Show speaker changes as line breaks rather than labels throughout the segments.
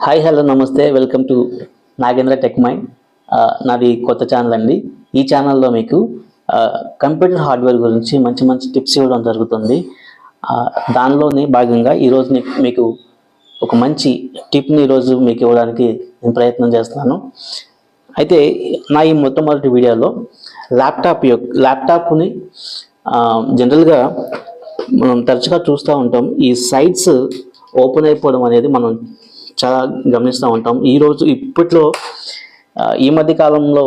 Hi hello నమస్తే welcome to Nagendra tech mind. నాది కొత్త ఛానల్ అండి. ఈ ఛానల్లో మీకు కంప్యూటర్ హార్డ్వేర్ గురించి మంచి మంచి టిప్స్ ఇవ్వడం జరుగుతుంది. దానిలోనే భాగంగా ఈరోజు మీకు ఒక మంచి టిప్ని ఈరోజు మీకు ఇవ్వడానికి నేను ప్రయత్నం చేస్తున్నాను. అయితే నా ఈ మొట్టమొదటి వీడియోలో ల్యాప్టాప్ని జనరల్గా మనం తరచుగా చూస్తూ ఉంటాం. ఈ సైట్స్ ఓపెన్ అయిపోవడం అనేది మనం చాలా గమనిస్తూ ఉంటాం. ఇప్పట్లో ఈ మధ్య కాలంలో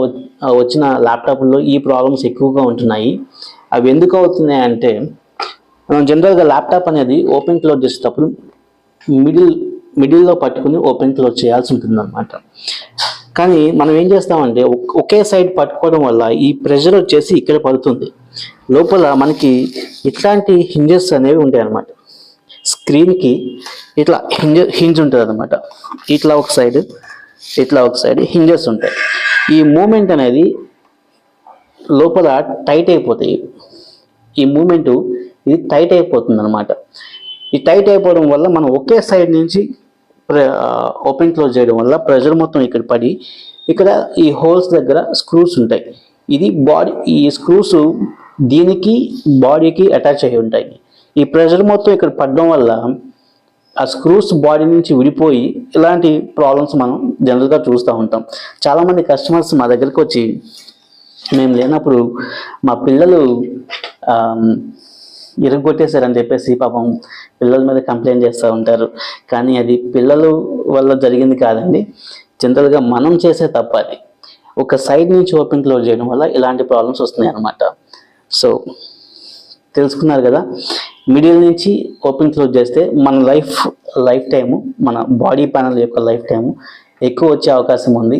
వచ్చిన ల్యాప్టాప్లో ఈ ప్రాబ్లమ్స్ ఎక్కువగా ఉంటున్నాయి. అవి ఎందుకు అవుతున్నాయి అంటే, మనం జనరల్గా ల్యాప్టాప్ అనేది ఓపెన్ క్లోజ్ చేసేటప్పుడు మిడిల్లో పట్టుకుని ఓపెన్ క్లోజ్ చేయాల్సి ఉంటుంది అనమాట. కానీ మనం ఏం చేస్తామంటే ఒకే సైడ్ పట్టుకోవడం వల్ల ఈ ప్రెషర్ వచ్చేసి ఇక్కడ పడుతుంది. లోపల మనకి ఇట్లాంటి హింజెస్ అనేవి ఉంటాయి అన్నమాట. స్క్రీన్కి ఇట్లా హింజ్ ఉంటుంది అనమాట. ఇట్లా ఒక సైడ్ హింజెస్ ఉంటాయి. ఈ మూమెంట్ అనేది లోపల టైట్ అయిపోతాయి. ఈ మూమెంట్ ఇది టైట్ అయిపోతుంది అనమాట. ఈ టైట్ అయిపోవడం వల్ల మనం ఒకే సైడ్ నుంచి ఓపెన్ క్లోజ్ చేయడం వల్ల ప్రెషర్ మొత్తం ఇక్కడ పడి ఇక్కడ ఈ హోల్స్ దగ్గర స్క్రూస్ ఉంటాయి. ఈ స్క్రూస్ దీనికి బాడీకి అటాచ్ అయి ఉంటాయి. ఈ ప్రెషర్ మొత్తం ఇక్కడ పడడం వల్ల ఆ స్క్రూస్ బాడీ నుంచి విడిపోయి ఇలాంటి ప్రాబ్లమ్స్ మనం జనరల్గా చూస్తూ ఉంటాం. చాలామంది కస్టమర్స్ మా దగ్గరికి వచ్చి మేము లేనప్పుడు మా పిల్లలు ఇరగొట్టేశారని చెప్పేసి పాపం పిల్లల మీద కంప్లైంట్ చేస్తూ ఉంటారు. కానీ అది పిల్లల వల్ల జరిగింది కాదండి. జనరల్గా మనం చేసే తప్ప అది. ఒక సైడ్ నుంచి ఓపెన్ క్లోజ్ చేయడం వల్ల ఇలాంటి ప్రాబ్లమ్స్ వస్తున్నాయి అన్నమాట. సో తెలుసుకున్నారు కదా, మిడిల్ నుంచి ఓపెన్ క్లోజ్ చేస్తే మన లైఫ్ టైము, మన బాడీ ప్యానల్ యొక్క లైఫ్ టైము ఎక్కువ వచ్చే అవకాశం ఉంది.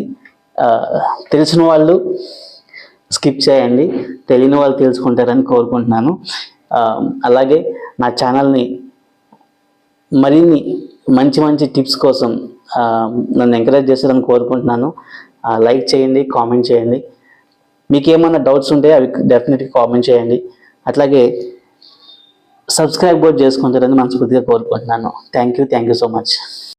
తెలిసిన వాళ్ళు స్కిప్ చేయండి, తెలియని వాళ్ళు తెలుసుకుంటారని కోరుకుంటున్నాను. అలాగే నా ఛానల్ని మరిన్ని మంచి మంచి టిప్స్ కోసం నన్ను ఎంకరేజ్ చేస్తారని కోరుకుంటున్నాను. లైక్ చేయండి, కామెంట్ చేయండి. మీకు ఏమైనా డౌట్స్ ఉంటే అవి డెఫినెట్గా కామెంట్ చేయండి. అట్లాగే సబ్స్క్రైబ్ కూడా చేసుకుంటారని మనస్ఫూర్తిగా కోరుకుంటున్నాను. Thank you so much.